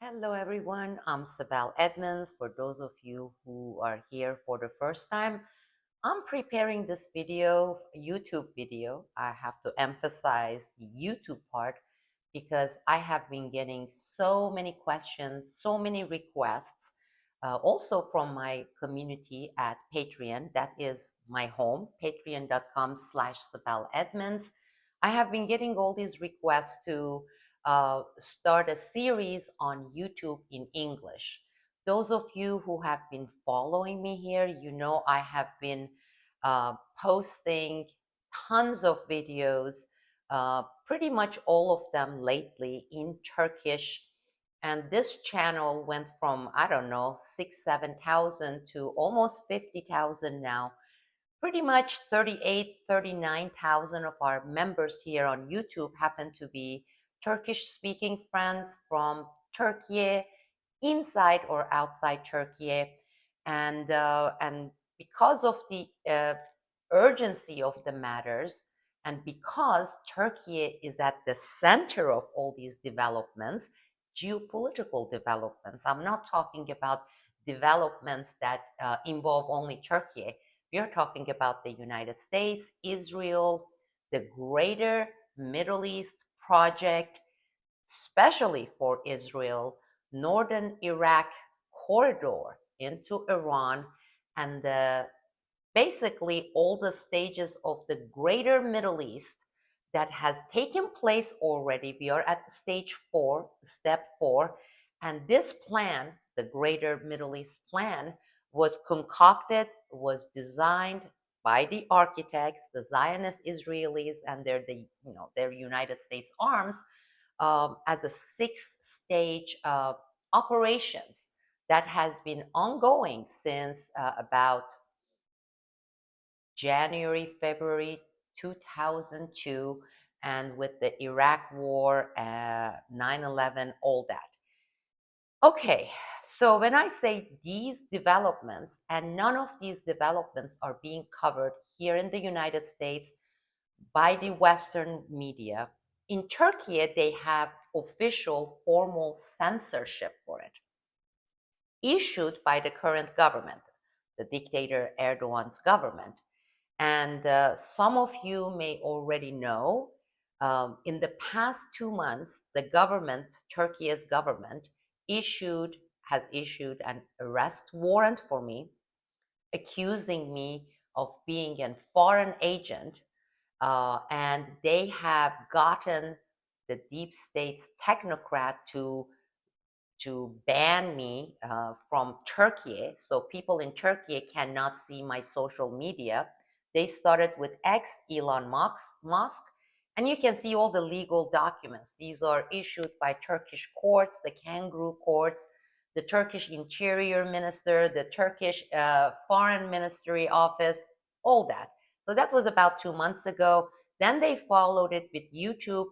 Hello, everyone. I'm Sibel Edmonds. For those of you who are here for the first time, I'm preparing this video, YouTube video. I have to emphasize the YouTube part because I have been getting so many questions, so many requests, also from my community at Patreon. That is my home, patreon.com/Sibel Edmonds. I have been getting all these requests to start a series on YouTube in English. Those of you who have been following me here, you know I have been posting tons of videos, pretty much all of them lately in Turkish. And this channel went from, I don't know, 6, 7,000 to almost 50,000 now. Pretty much 38, 39,000 of our members here on YouTube happen to be Turkish speaking friends from Turkey, inside or outside Turkey. And because of the urgency of the matters, and because Turkey is at the center of all these developments, geopolitical developments, I'm not talking about developments that involve only Turkey. We are talking about the United States, Israel, the greater Middle East project, especially for Israel, northern Iraq corridor into Iran, and basically all the stages of the greater Middle East that has taken place already. We are at stage 4, step 4, and this plan, the greater Middle East plan, was concocted, was designed by the architects, the Zionist Israelis, and their United States arms, as a 6-stage operations that has been ongoing since about January, February 2002, and with the Iraq War, 9/11, all that. Okay, so when I say these developments, and none of these developments are being covered here in the United States by the Western media, in Turkey they have official formal censorship for it, issued by the current government, the dictator Erdogan's government. And some of you may already know, in the past 2 months, the government, Turkey's government, has issued an arrest warrant for me, accusing me of being a foreign agent, and they have gotten the deep state's technocrat to ban me from Turkey, so people in Turkey cannot see my social media. They started with X, Elon Musk, and you can see all the legal documents. These are issued by Turkish courts, the kangaroo courts, the Turkish Interior Minister, the Turkish Foreign Ministry Office, all that. So that was about 2 months ago. Then they followed it with YouTube,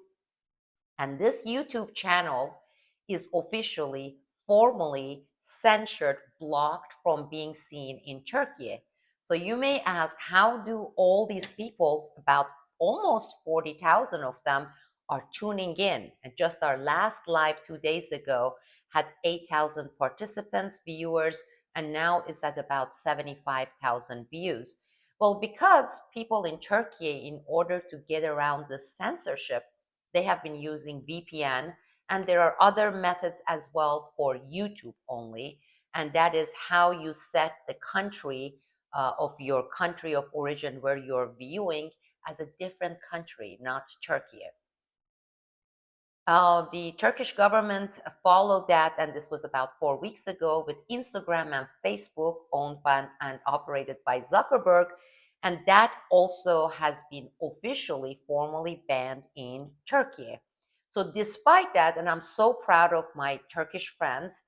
and this YouTube channel is officially, formally censored, blocked from being seen in Turkey. So you may ask, how do all these people, about almost 40,000 of them, are tuning in? And just our last live 2 days ago had 8,000 participants, viewers, and now is at about 75,000 views. Well, because people in Turkey, in order to get around the censorship, they have been using VPN, and there are other methods as well for YouTube only, and that is how you set the country of your country of origin where you're viewing as a different country, not Turkey. The Turkish government followed that, and this was about 4 weeks ago, with Instagram and Facebook owned by and operated by Zuckerberg, and that also has been officially, formally banned in Turkey. So, despite that, and I'm so proud of my Turkish friends,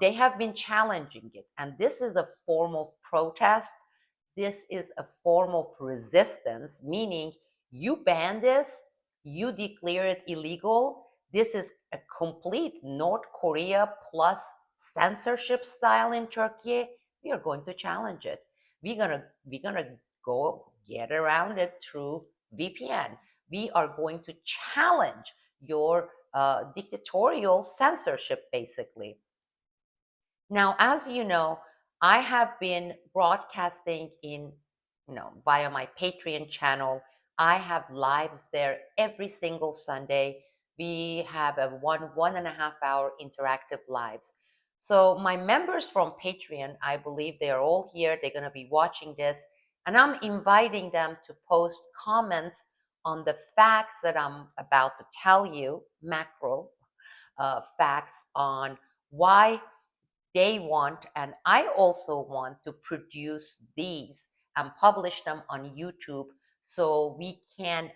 they have been challenging it, and this is a form of protest. This is a form of resistance, meaning you ban this, you declare it illegal. This is a complete North Korea plus censorship style in Turkey. We are going to challenge it. We're gonna go get around it through VPN. We are going to challenge your dictatorial censorship, basically. Now, as you know, I have been broadcasting in, via my Patreon channel. I have lives there every single Sunday. We have a 1.5 hour interactive lives. So my members from Patreon, I believe they are all here. They're going to be watching this, and I'm inviting them to post comments on the facts that I'm about to tell you, macro facts on why they want, and I also want to produce these and publish them on YouTube so we can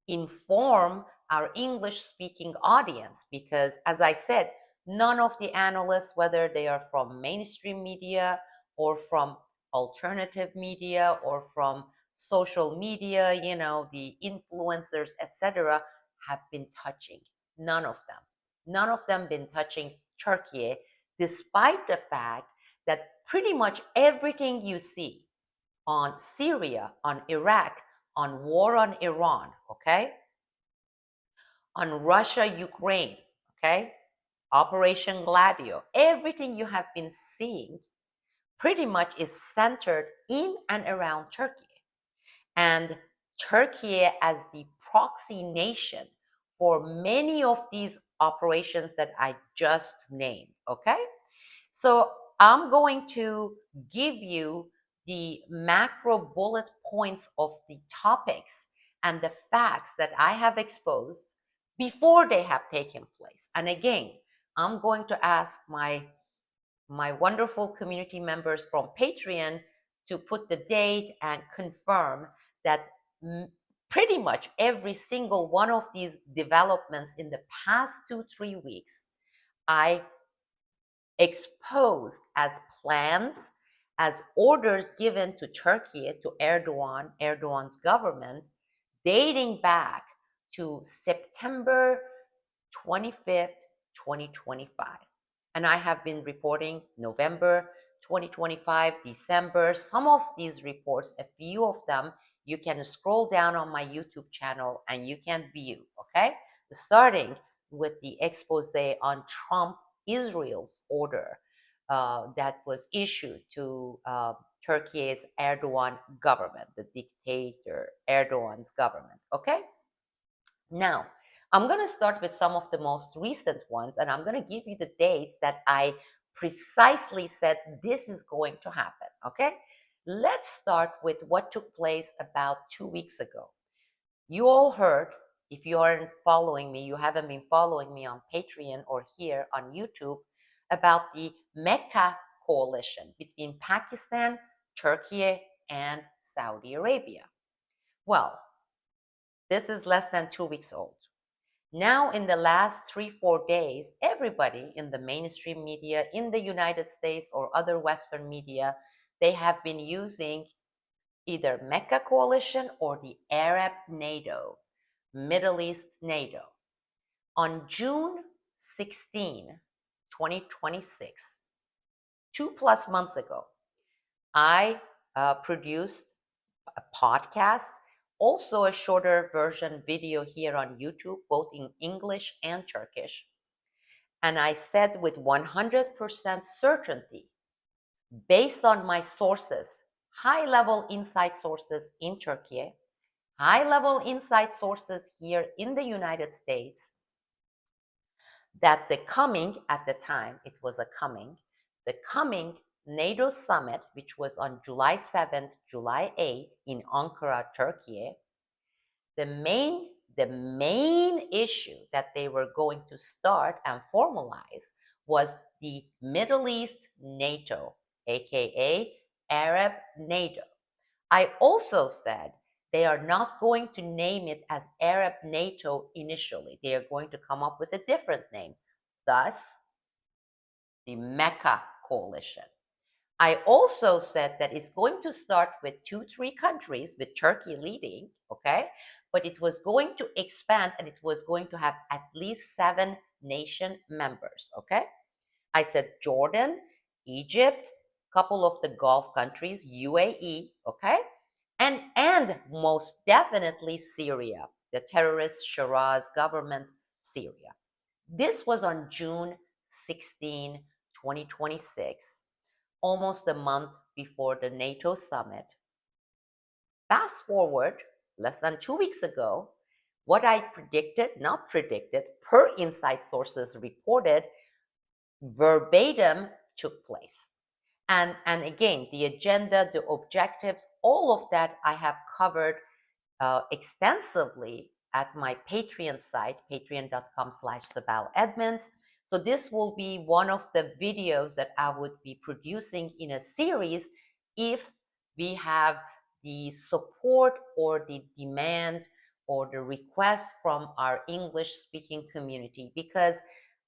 inform our English speaking audience. Because, as I said, none of the analysts, whether they are from mainstream media or from alternative media or from social media, the influencers, etc., have been touching. None of them. None of them been touching Turkey, despite the fact that pretty much everything you see on Syria, on Iraq, on war on Iran, okay, on Russia, Ukraine, okay, Operation Gladio, everything you have been seeing pretty much is centered in and around Turkey. And Turkey as the proxy nation for many of these operations that I just named, okay? So I'm going to give you the macro bullet points of the topics and the facts that I have exposed before they have taken place. And again, I'm going to ask my wonderful community members from Patreon to put the date and confirm that pretty much every single one of these developments in the past 2-3 weeks, I exposed as plans, as orders given to Turkey, to Erdogan's government, dating back to September 25th, 2025. And I have been reporting November 2025, December, some of these reports, a few of them, you can scroll down on my YouTube channel and you can view, okay? Starting with the expose on Trump Israel's order that was issued to Turkey's Erdogan government, the dictator Erdogan's government. Okay? Now, I'm going to start with some of the most recent ones, and I'm going to give you the dates that I precisely said this is going to happen. Okay? Let's start with what took place about 2 weeks ago. You all heard, if you aren't following me, you haven't been following me on Patreon or here on YouTube, about the Mecca coalition between Pakistan, Turkey, and Saudi Arabia. Well, this is less than 2 weeks old. Now, in the last 3-4 days, everybody in the mainstream media in the United States or other Western media, they have been using either Mecca coalition or the Arab NATO, Middle East NATO. On June 16, 2026, 2+ months ago, I produced a podcast, also a shorter version video here on YouTube, both in English and Turkish. And I said with 100% certainty, based on my sources, high-level inside sources in Turkey, high-level inside sources here in the United States, that the coming, at the time it was the coming NATO summit, which was on July 7th, July 8th in Ankara, Turkey, the main issue that they were going to start and formalize was the Middle East NATO, aka Arab NATO. I also said they are not going to name it as Arab NATO initially. They are going to come up with a different name, thus the Mecca coalition. I also said that it's going to start with 2-3 countries, with Turkey leading, okay? But it was going to expand and it was going to have at least 7 nation members, okay? I said Jordan, Egypt, couple of the Gulf countries, UAE, okay? And most definitely Syria, the terrorist Shiraz government, Syria. This was on June 16, 2026, almost a month before the NATO summit. Fast forward less than 2 weeks ago, what I predicted, not predicted, per inside sources reported, verbatim took place. And again, the agenda, the objectives, all of that I have covered extensively at my Patreon site, patreon.com/Sibel Edmonds. So this will be one of the videos that I would be producing in a series if we have the support or the demand or the request from our English speaking community, because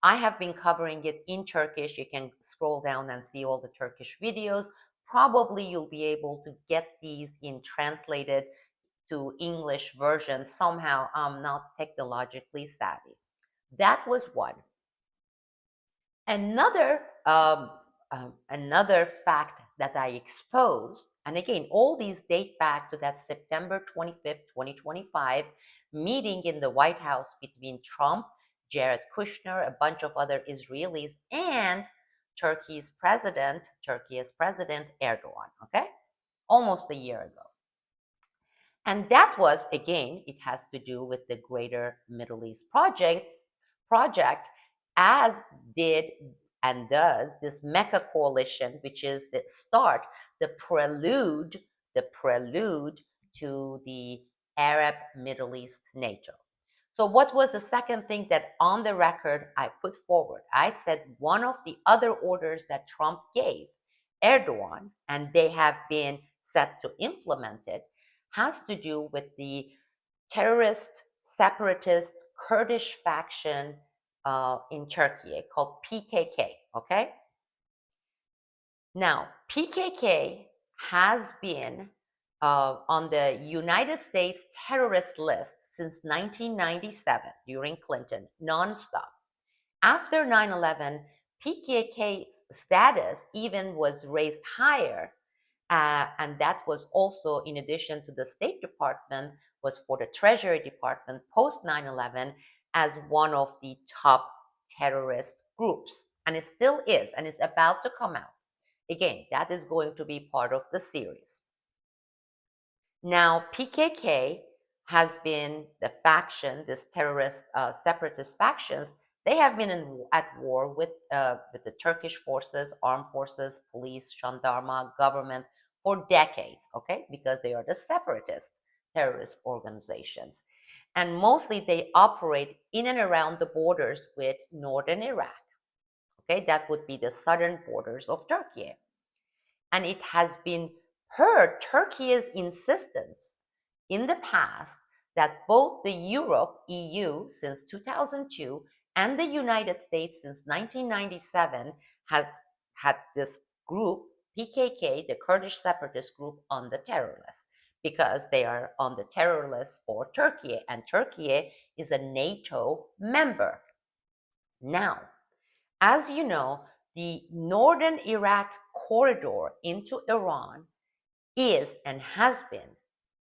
I have been covering it in Turkish. You can scroll down and see all the Turkish videos. Probably you'll be able to get these in translated to English version. Somehow I'm not technologically savvy. That was one. Another another fact that I exposed, and again, all these date back to that September 25th, 2025 meeting in the White House between Trump, Jared Kushner, a bunch of other Israelis, and Turkey's president Erdogan. Okay, almost a year ago. And that was, again, it has to do with the Greater Middle East project, as did and does this Mecca coalition, which is the start, the prelude to the Arab Middle East NATO. So what was the second thing that on the record I put forward? I said one of the other orders that Trump gave Erdogan, and they have been set to implement it, has to do with the terrorist, separatist Kurdish faction in Turkey called PKK. Okay? Now, PKK has been on the United States terrorist list since 1997 during Clinton, nonstop. After 9/11, PKK's status even was raised higher, and that was also in addition to the State Department, was for the Treasury Department post 9/11 as one of the top terrorist groups. And it still is, and it's about to come out. Again, that is going to be part of the series. Now, PKK has been the faction, this terrorist separatist factions. They have been at war with the Turkish forces, armed forces, police, gendarme, government for decades, okay? Because they are the separatist terrorist organizations. And mostly they operate in and around the borders with northern Iraq, okay? That would be the southern borders of Turkey. And it has been per Turkey's insistence in the past that both the Europe, EU, since 2002, and the United States since 1997 has had this group, PKK, the Kurdish separatist group, on the terror list, because they are on the terror list for Turkey, and Turkey is a NATO member. Now, as you know, the northern Iraq corridor into Iran is and has been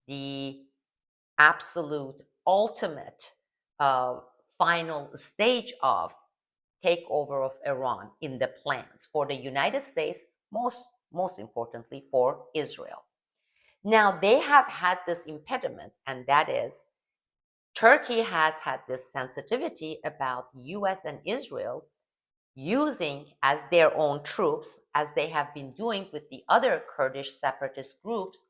the absolute ultimate final stage of takeover of Iran in the plans for the United States, most importantly for Israel. Now they have had this impediment, and that is Turkey has had this sensitivity about US and Israel using as their own troops, as they have been doing with the other Kurdish separatist groups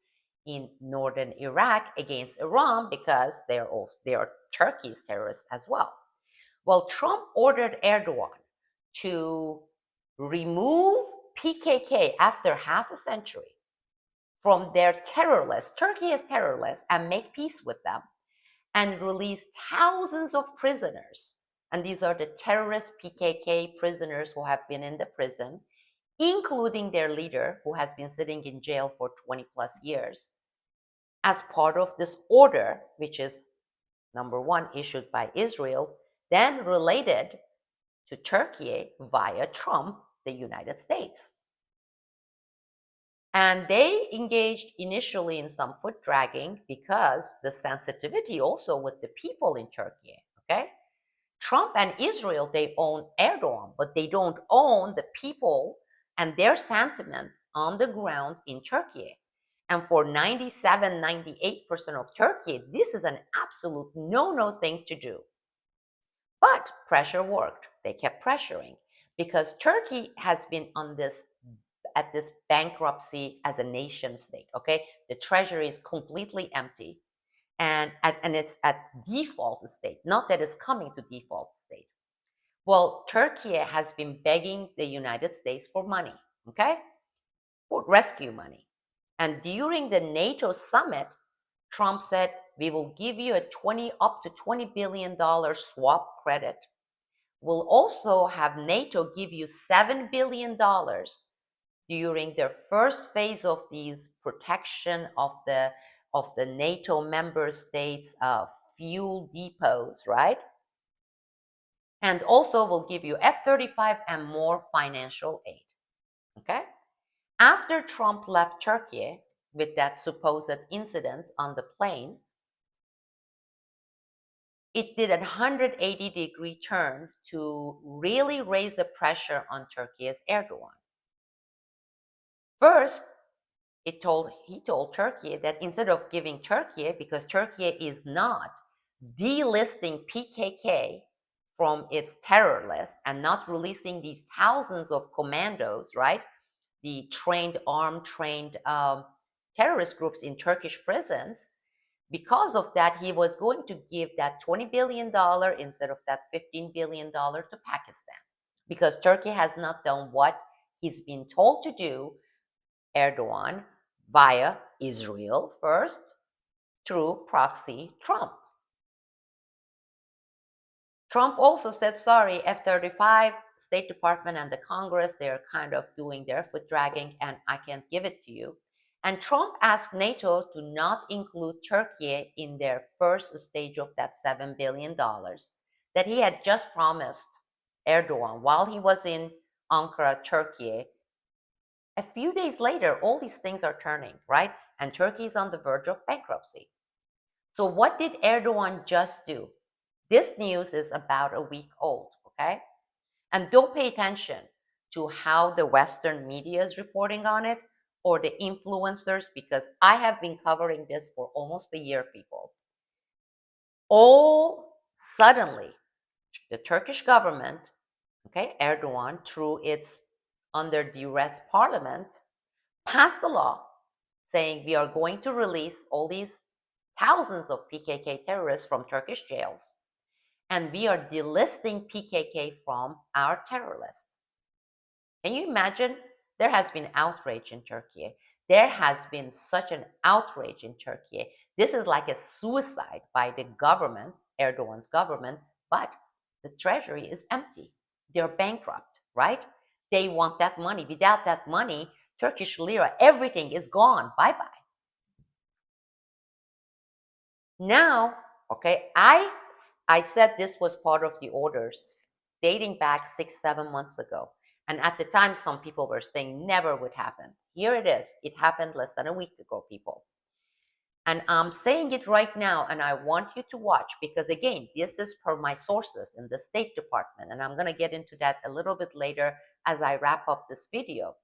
in northern Iraq against Iran, because they are Turkey's terrorists as well. Well, Trump ordered Erdogan to remove PKK after half a century from their terror list, Turkey is terror list, and make peace with them, and release thousands of prisoners. And these are the terrorist PKK prisoners who have been in the prison, including their leader, who has been sitting in jail for 20 plus years, as part of this order, which is number one, issued by Israel, then related to Turkey via Trump, the United States. And they engaged initially in some foot dragging because the sensitivity also with the people in Turkey, okay? Trump and Israel, they own Erdogan, but they don't own the people and their sentiment on the ground in Turkey. And for 97, 98% of Turkey, this is an absolute no thing to do. But pressure worked. They kept pressuring because Turkey has been on this at this bankruptcy as a nation state. Okay, the treasury is completely empty, and it's at default state. Not that it's coming to default state. Well, Turkey has been begging the United States for money. Okay, for rescue money. And during the NATO summit, Trump said, we will give you a up to $20 billion swap credit. We'll also have NATO give you $7 billion during their first phase of these protection of the NATO member states fuel depots, right? And also we'll give you F-35 and more financial aid. Okay? After Trump left Turkey with that supposed incident on the plane, it did a 180-degree turn to really raise the pressure on Turkey's Erdogan. First, he told Turkey that instead of giving Turkey, because Turkey is not delisting PKK from its terror list and not releasing these thousands of commandos, right? The armed, trained terrorist groups in Turkish prisons. Because of that, he was going to give that $20 billion instead of that $15 billion to Pakistan. Because Turkey has not done what he's been told to do, Erdogan, via Israel first, through proxy Trump. Trump also said, sorry, F-35, State Department and the Congress, they're kind of doing their foot dragging and I can't give it to you. And Trump asked NATO to not include Turkey in their first stage of that $7 billion that he had just promised Erdogan while he was in Ankara, Turkey. A few days later, all these things are turning, right? And Turkey is on the verge of bankruptcy. So what did Erdogan just do? This news is about a week old, okay? And don't pay attention to how the Western media is reporting on it or the influencers, because I have been covering this for almost a year, people. All suddenly, the Turkish government, okay, Erdogan, through its under duress parliament, passed a law saying we are going to release all these thousands of PKK terrorists from Turkish jails, and we are delisting PKK from our terror list. Can you imagine? There has been outrage in Turkey. There has been such an outrage in Turkey. This is like a suicide by the government, Erdogan's government, but the treasury is empty. They're bankrupt, right? They want that money. Without that money, Turkish lira, everything is gone. Bye-bye. Now, okay, I said this was part of the orders dating back 6, 7 months ago. And at the time, some people were saying never would happen. Here it is. It happened less than a week ago, people. And I'm saying it right now, and I want you to watch because, again, this is per my sources in the State Department. And I'm going to get into that a little bit later as I wrap up this video.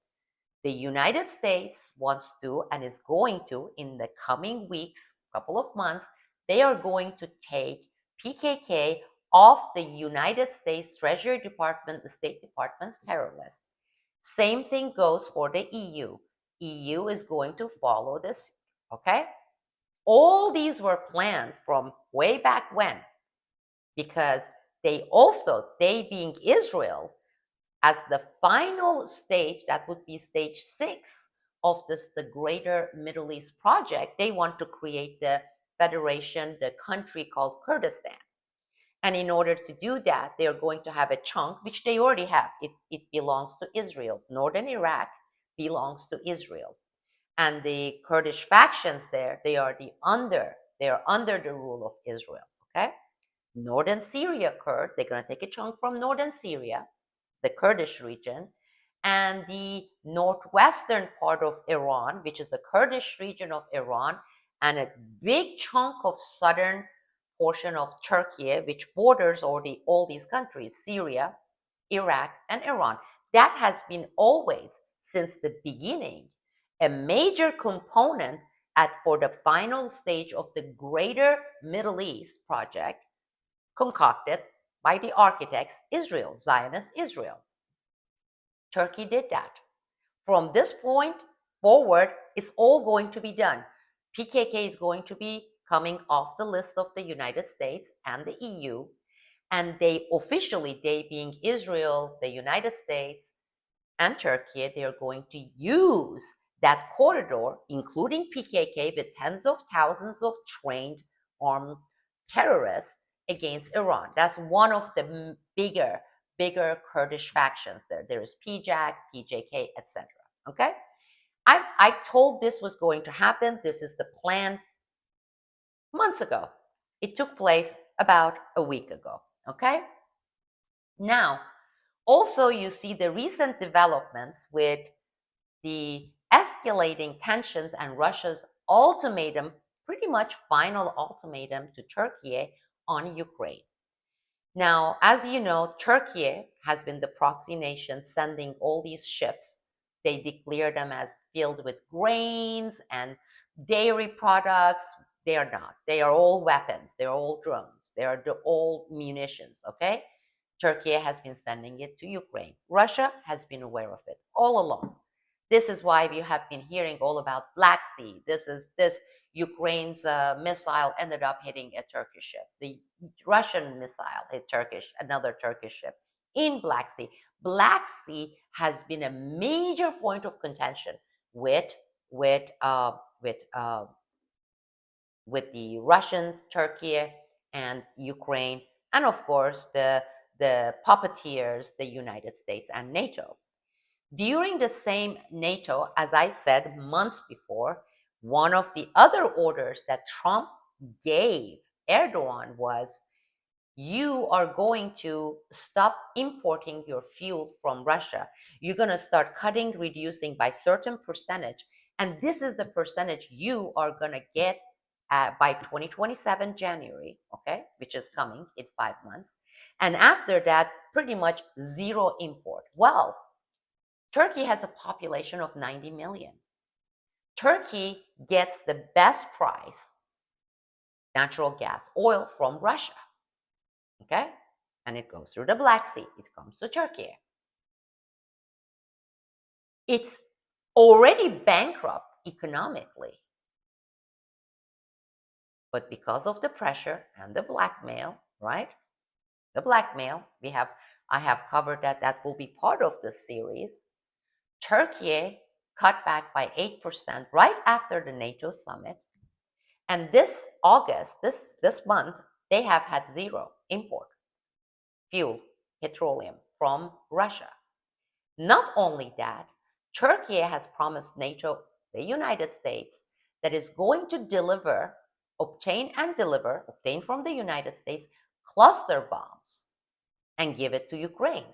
The United States wants to and is going to, in the coming weeks, couple of months, they are going to take PKK off the United States Treasury Department, the State Department's terror list. Same thing goes for the EU. EU is going to follow this, okay? All these were planned from way back when, because they being Israel, as the final stage, that would be stage 6 of the greater Middle East project, they want to create the federation, the country called Kurdistan. And in order to do that, they are going to have a chunk, which they already have. It belongs to Israel. Northern Iraq belongs to Israel. And the Kurdish factions there, they are under the rule of Israel, okay? Northern Syria Kurd, they're going to take a chunk from Northern Syria, the Kurdish region, and the northwestern part of Iran, which is the Kurdish region of Iran, and a big chunk of southern portion of Turkey, which borders all these countries, Syria, Iraq, and Iran. That has been always, since the beginning, a major component for the final stage of the greater Middle East project concocted by the architects, Israel, Zionist Israel. Turkey did that. From this point forward, it's all going to be done. PKK is going to be coming off the list of the United States and the EU, and they officially, they being Israel, the United States, and Turkey, they are going to use that corridor, including PKK, with tens of thousands of trained armed terrorists against Iran. That's one of the bigger Kurdish factions there. There is PJAK, PJK, etc. Okay? I told this was going to happen. This is the plan months ago. It took place about a week ago. Okay? Now, also you see the recent developments with the escalating tensions and Russia's ultimatum, pretty much final ultimatum to Turkey on Ukraine. Now, as you know, Turkey has been the proxy nation sending all these ships. They declare them as filled with grains and dairy products. They are not. They are all weapons. They're all drones. They are all munitions, okay? Turkey has been sending it to Ukraine. Russia has been aware of it all along. This is why we have been hearing all about Black Sea. This Ukraine's missile ended up hitting a Turkish ship. The Russian missile hit another Turkish ship in Black Sea. Black Sea has been a major point of contention with with uh, with uh, with the Russians, Turkey, and Ukraine, and of course the puppeteers, the United States and NATO. During the same NATO, as I said months before, one of the other orders that Trump gave Erdogan was, you are going to stop importing your fuel from Russia. You're going to start cutting, reducing by certain percentage. And this is the percentage you are going to get by 2027 January, okay, which is coming in 5 months. And after that, pretty much zero import. Well, Turkey has a population of 90 million. Turkey gets the best price natural gas, oil from Russia. Okay? And it goes through the Black Sea. It comes to Turkey. It's already bankrupt economically. But because of the pressure and the blackmail, right? The blackmail, I have covered that. That will be part of this series. Turkey cut back by 8% right after the NATO summit. And this August, this month, they have had zero import fuel, petroleum from Russia. Not only that, Turkey has promised NATO, the United States, that is going to obtain from the United States cluster bombs and give it to Ukraine.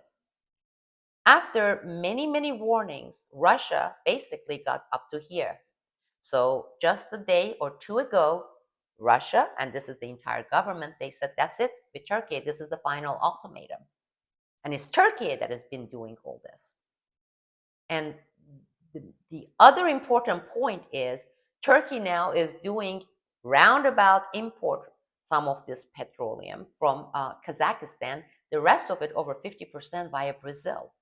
After many, many warnings, Russia basically got up to here. So just a day or two ago, Russia, and this is the entire government, they said, that's it with Turkey. This is the final ultimatum. And it's Turkey that has been doing all this. And the other important point is Turkey now is doing roundabout import some of this petroleum from Kazakhstan, the rest of it over 50% via Brazil.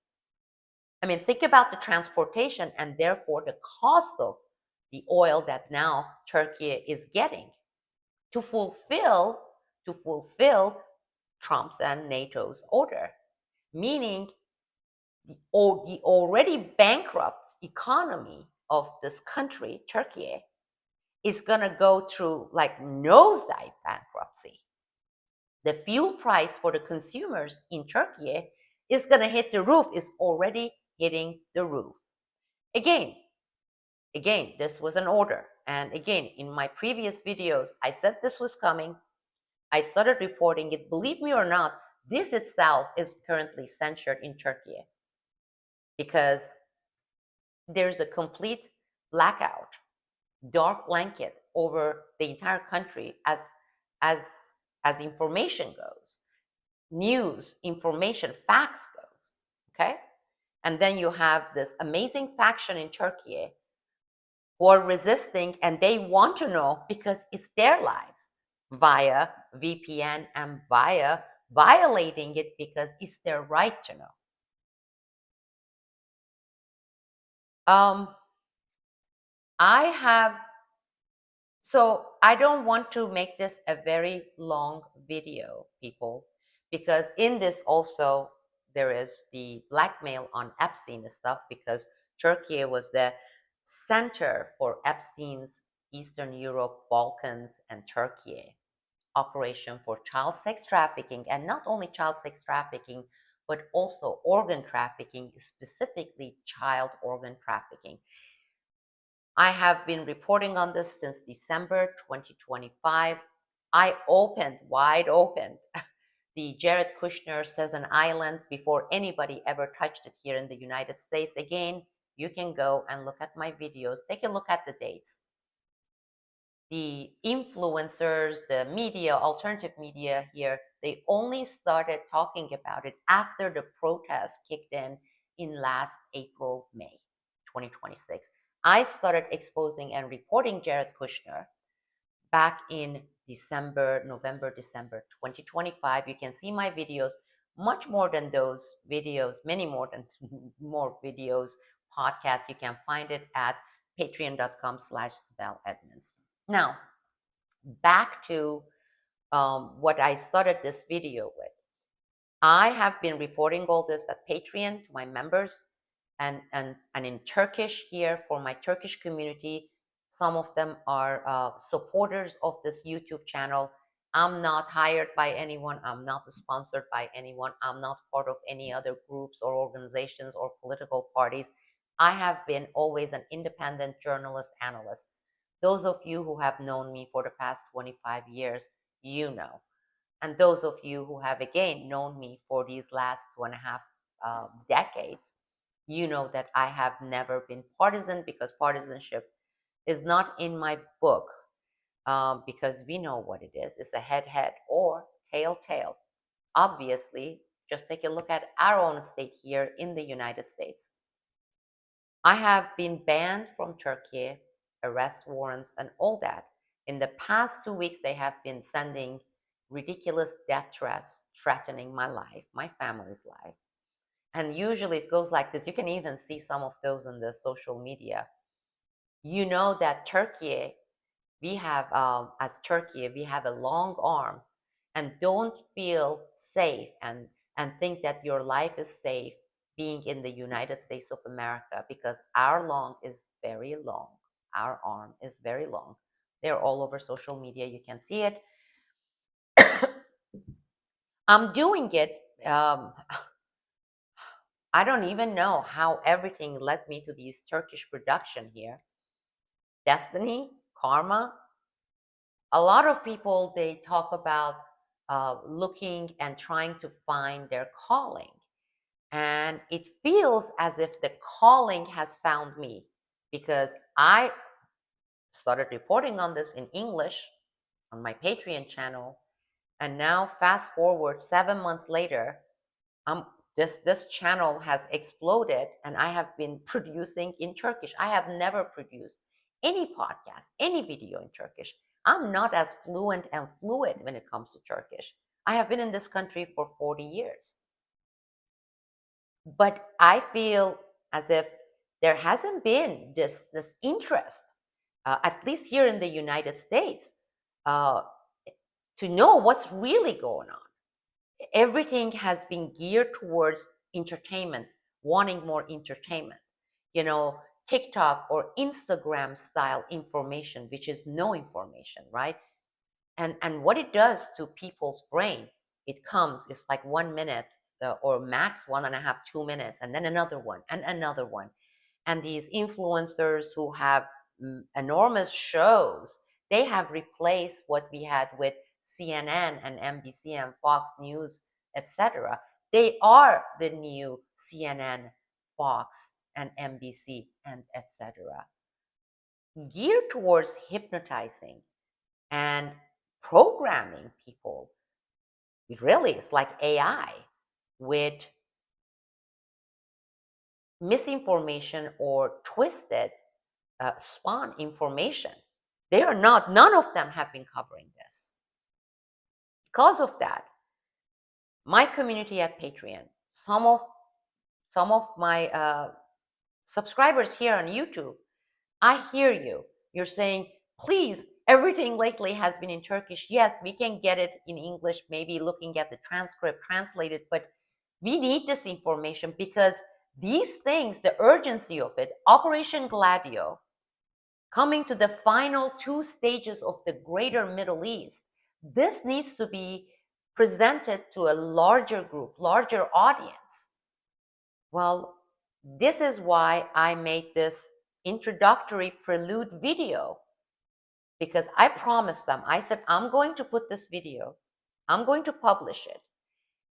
I mean, think about the transportation and therefore the cost of the oil that now Turkey is getting to fulfill Trump's and NATO's order, meaning the already bankrupt economy of this country, Turkey, is going to go through like nosedive bankruptcy. The fuel price for the consumers in Turkey is going to hit the roof, is already hitting the roof. Again, this was an order. And again, in my previous videos, I said this was coming. I started reporting it. Believe me or not, this itself is currently censored in Turkey because there's a complete blackout, dark blanket over the entire country as as information goes, news, information, facts goes. Okay? And then you have this amazing faction in Turkey who are resisting and they want to know because it's their lives via VPN and via violating it because it's their right to know. Um, I have, so I don't want to make this a very long video, people, because in this also there is the blackmail on Epstein and stuff because Turkey was the center for Epstein's Eastern Europe, Balkans, and Turkey operation for child sex trafficking, and not only child sex trafficking, but also organ trafficking, specifically child organ trafficking. I have been reporting on this since December 2025. I opened, wide open, the Jared Kushner says an island before anybody ever touched it here in the United States. Again, you can go and look at my videos. Take a look at the dates. The influencers, the media, alternative media here, they only started talking about it after the protests kicked in last April, May 2026. I started exposing and reporting Jared Kushner back in November, December 2025. You can see my videos, much more than those videos, many more than more videos, podcasts. You can find it at patreon.com/Sibel Edmonds. Now, back to what I started this video with. I have been reporting all this at Patreon to my members and in Turkish here for my Turkish community. Some of them are supporters of this YouTube channel. I'm not hired by anyone. I'm not sponsored by anyone. I'm not part of any other groups or organizations or political parties. I have been always an independent journalist analyst. Those of you who have known me for the past 25 years, you know. And those of you who have again known me for these last 2.5 decades, you know that I have never been partisan because partisanship is not in my book because we know what it is. It's a head-head or tail-tail. Obviously, just take a look at our own state here in the United States. I have been banned from Turkey, arrest warrants, and all that. In the past 2 weeks, they have been sending ridiculous death threats, threatening my life, my family's life. And usually it goes like this. You can even see some of those on the social media. You know that Turkey, as Turkey, we have a long arm and don't feel safe and think that your life is safe being in the United States of America because our long is very long. Our arm is very long. They're all over social media. You can see it. I'm doing it. I don't even know how everything led me to these Turkish production here. Destiny, karma. A lot of people, they talk about looking and trying to find their calling. And it feels as if the calling has found me because I started reporting on this in English on my Patreon channel. And now fast forward 7 months later, this channel has exploded and I have been producing in Turkish. I have never produced any podcast, any video in Turkish. I'm not as fluent and fluid when it comes to Turkish. I have been in this country for 40 years. But I feel as if there hasn't been this interest, at least here in the United States, uh, to know what's really going on. Everything has been geared towards entertainment, wanting more entertainment. You know, TikTok or Instagram style information, which is no information, right? And what it does to people's brain, it's like 1 minute or max 1.5, 2 minutes, and then another one and another one. And these influencers who have enormous shows, they have replaced what we had with CNN and NBC and Fox News, etc. They are the new CNN, Fox, and NBC, and etc. Geared towards hypnotizing and programming people. It really is like AI with misinformation or twisted spawn information. They are not, none of them have been covering this. Because of that, my community at Patreon, some of my subscribers here on YouTube, I hear you. You're saying, please, everything lately has been in Turkish. Yes, we can get it in English, maybe looking at the transcript, translated, but we need this information because these things, the urgency of it, Operation Gladio, coming to the final two stages of the greater Middle East, this needs to be presented to a larger group, larger audience. Well, this is why I made this introductory prelude video, because I promised them, I said, I'm going to put this video, I'm going to publish it,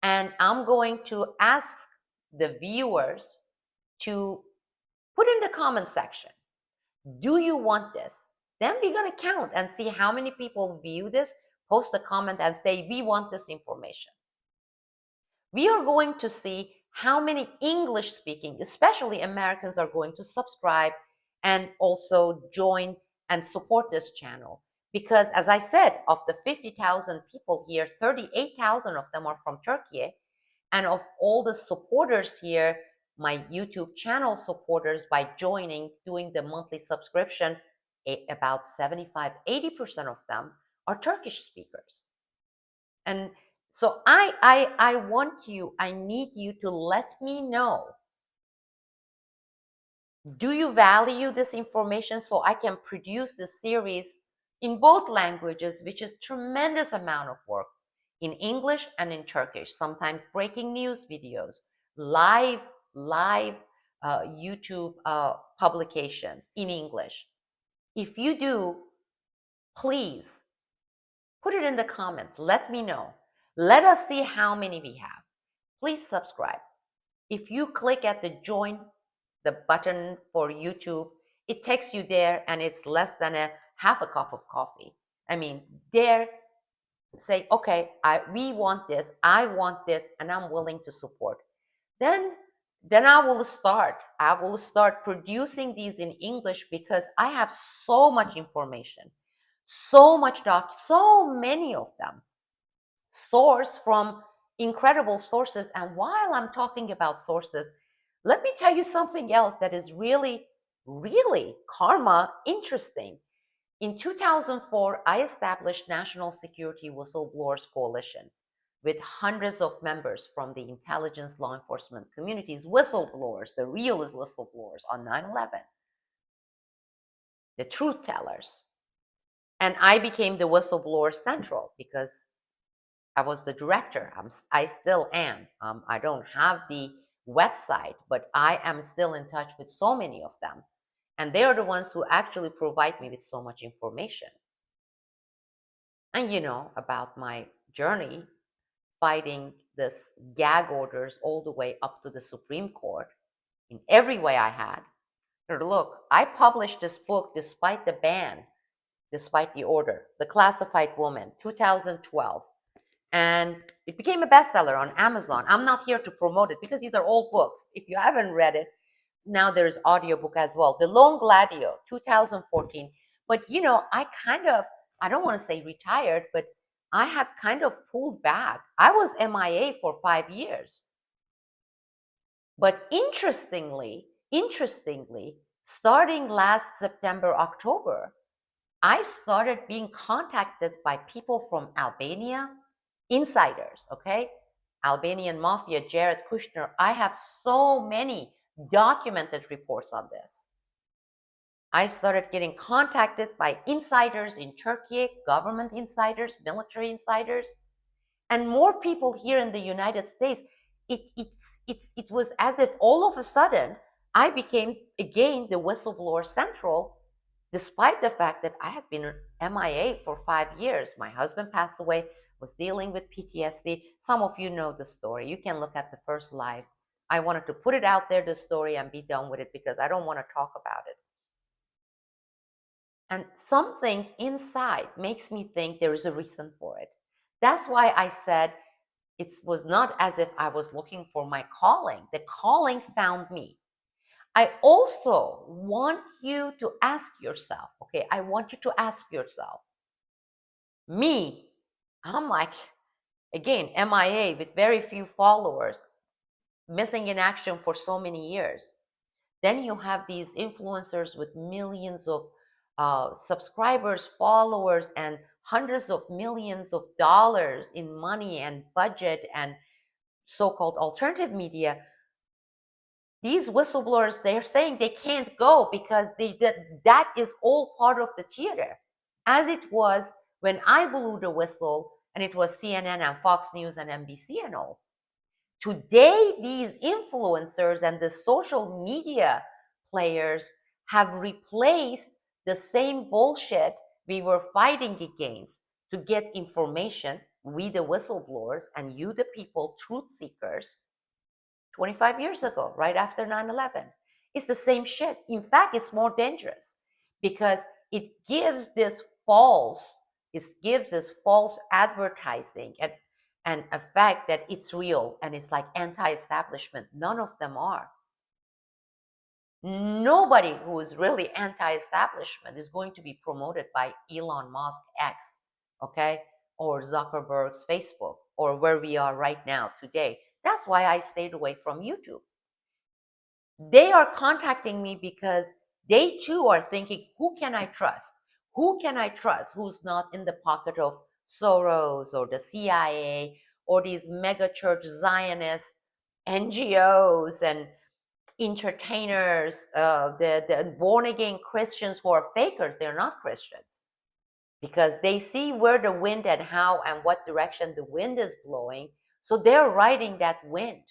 and I'm going to ask the viewers to put in the comment section, do you want this? Then we're going to count and see how many people view this, post a comment and say, we want this information. We are going to see how many English speaking, especially Americans, are going to subscribe and also join and support this channel. Because as I said, of the 50,000 people here, 38,000 of them are from Turkey. And of all the supporters here, my YouTube channel supporters, by joining, doing the monthly subscription, about 75–80% of them are Turkish speakers. And so I want you, I need you to let me know, do you value this information so I can produce this series in both languages, which is tremendous amount of work, in English and in Turkish, sometimes breaking news videos, live YouTube publications in English. If you do, please put it in the comments. Let me know. Let us see how many we have. Please subscribe. If you click at the join, the button for YouTube, it takes you there and it's less than a half a cup of coffee. I mean, there, say, okay, we want this, I want this, and I'm willing to support. Then I will start producing these in English, because I have so much information, so many of them sourced from incredible sources. And while I'm talking about sources, let me tell you something else that is really, really karma interesting. In 2004, I established National Security Whistleblowers Coalition with hundreds of members from the intelligence law enforcement communities, whistleblowers, the real whistleblowers on 9/11, the truth tellers. And I became the Whistleblower Central because I was the director. I still am. I don't have the website, but I am still in touch with so many of them. And they are the ones who actually provide me with so much information. And you know about my journey fighting this gag orders all the way up to the Supreme Court in every way I had. Look, I published this book despite the ban, despite the order, The Classified Woman, 2012. And it became a bestseller on Amazon. I'm not here to promote it because these are old books. If you haven't read it, now there's audiobook as well. The Lone Gladio, 2014. But you know, I don't want to say retired, but I had kind of pulled back. I was MIA for 5 years. But interestingly, starting last September, October, I started being contacted by people from Albania, insiders, okay? Albanian mafia, Jared Kushner. I have so many documented reports on this. I started getting contacted by insiders in Turkey, government insiders, military insiders, and more people here in the United States. It was as if all of a sudden I became again the whistleblower central, despite the fact that I had been MIA for 5 years. My husband passed away, was dealing with PTSD. Some of you know the story. You can look at the first live. I wanted to put it out there, the story, and be done with it because I don't want to talk about it. And something inside makes me think there is a reason for it. That's why I said it was not as if I was looking for my calling. The calling found me. I also want you to ask yourself, okay, I want you to ask yourself, me, I'm like, again, MIA with very few followers, missing in action for so many years. Then you have these influencers with millions of subscribers, followers, and hundreds of millions of dollars in money and budget and so-called alternative media. These whistleblowers, they're saying they can't go because that is all part of the theater. As it was when I blew the whistle and it was CNN and Fox News and NBC and all. Today, these influencers and the social media players have replaced the same bullshit we were fighting against to get information, we the whistleblowers and you the people, truth seekers, 25 years ago, right after 9/11. It's the same shit. In fact, it's more dangerous because it gives this false, it gives this false advertising and a fact that it's real and it's like anti-establishment. None of them are. Nobody who is really anti-establishment is going to be promoted by Elon Musk X, okay, or Zuckerberg's Facebook, or where we are right now today. That's why I stayed away from YouTube. They are contacting me because they too are thinking, who can I trust? Who can I trust who's not in the pocket of Soros or the CIA or these mega church Zionist NGOs and entertainers, the born again Christians who are fakers? They're not Christians because they see where the wind and how and what direction the wind is blowing. So they're riding that wind.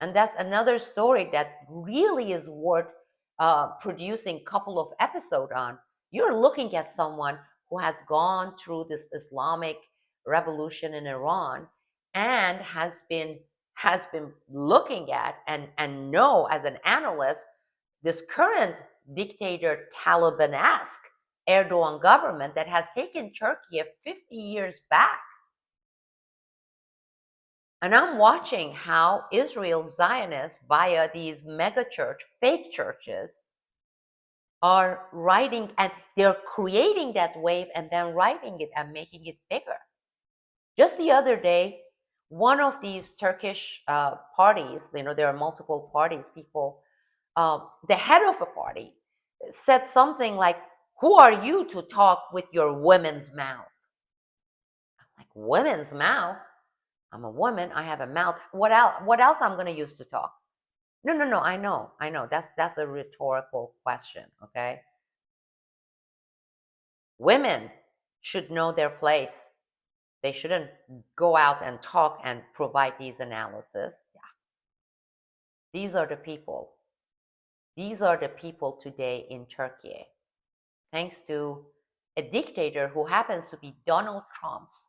And that's another story that really is worth producing a couple of episodes on. You're looking at someone who has gone through this Islamic revolution in Iran and has been looking at and know as an analyst this current dictator Taliban-esque Erdogan government that has taken Turkey 50 years back. And I'm watching how Israel Zionists, via these mega church, fake churches, are riding and they're creating that wave and then riding it and making it bigger. Just the other day, one of these Turkish parties, there are multiple parties, people, the head of a party said something like, who are you to talk with your women's mouth? Like, women's mouth? I'm a woman. I have a mouth. What else? What else I'm going to use to talk? No, no, no. I know. That's a rhetorical question. Okay. Women should know their place. They shouldn't go out and talk and provide these analyses. Yeah. These are the people. These are the people today in Turkey, thanks to a dictator who happens to be Donald Trump's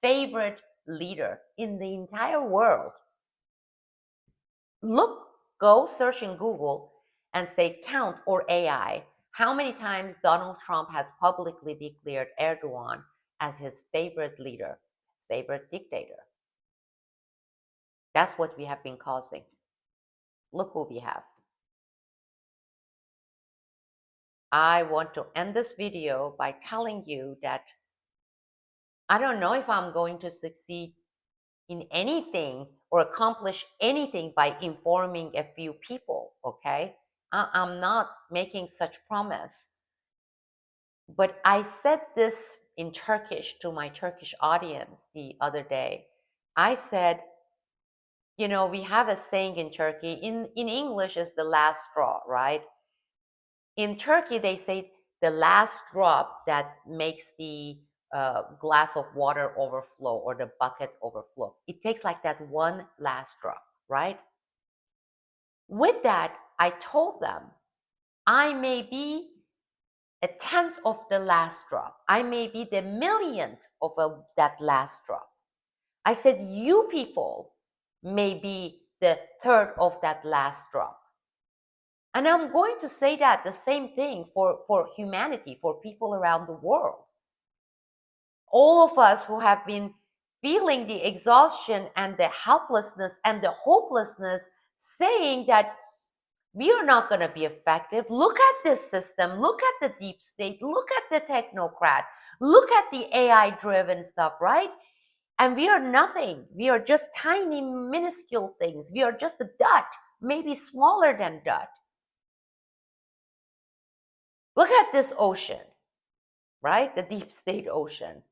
favorite leader in the entire world. Go search in Google and say count or AI how many times Donald Trump has publicly declared Erdogan as his favorite leader, his favorite dictator. That's what we have been causing. Look who we have. I want to end this video by telling you that I don't know if I'm going to succeed in anything or accomplish anything by informing a few people, okay? I'm not making such promise. But I said this in Turkish to my Turkish audience the other day. I said, we have a saying in Turkey, in English is the last straw, right? In Turkey, they say the last drop that makes the glass of water overflow or the bucket overflow. It takes like that one last drop, right? With that, I told them, I may be a tenth of the last drop. I may be the millionth of that last drop. I said, you people may be the third of that last drop. And I'm going to say that the same thing for humanity, for people around the world. All of us who have been feeling the exhaustion and the helplessness and the hopelessness, saying that we are not going to be effective. Look at this system. Look at the deep state. Look at the technocrat. Look at the AI driven stuff, right? And we are nothing. We are just tiny, minuscule things. We are just a dot, maybe smaller than dot. Look at this ocean, right? The deep state ocean.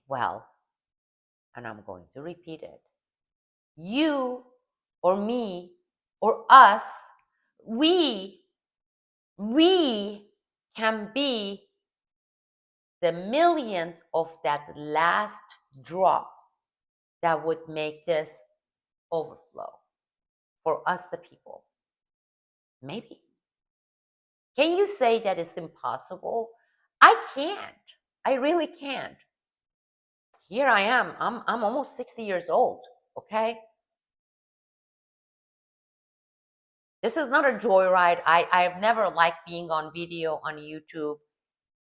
Well, and I'm going to repeat it. You or me or us, we can be the millionth of that last drop that would make this overflow for us, the people. Maybe. Can you say that it's impossible? I can't. I really can't. Here I am. I'm almost 60 years old, okay? This is not a joyride. I've never liked being on video on YouTube.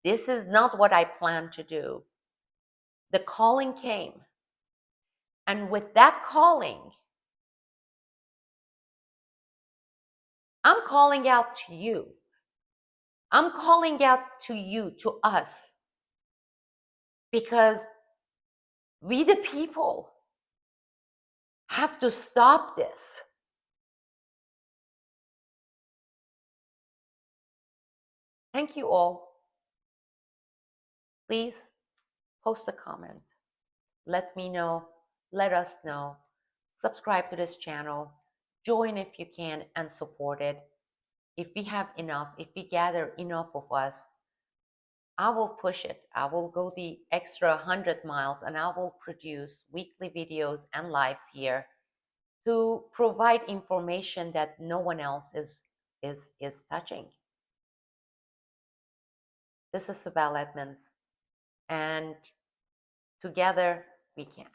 This is not what I plan to do. The calling came. And with that calling, I'm calling out to you. I'm calling out to you, to us, because we, the people, have to stop this. Thank you all. Please post a comment. Let me know. Let us know. Subscribe to this channel. Join if you can and support it. If we have enough, if we gather enough of us, I will push it. I will go the extra 100 miles and I will produce weekly videos and lives here to provide information that no one else is touching. This is Sibel Edmonds, and together we can.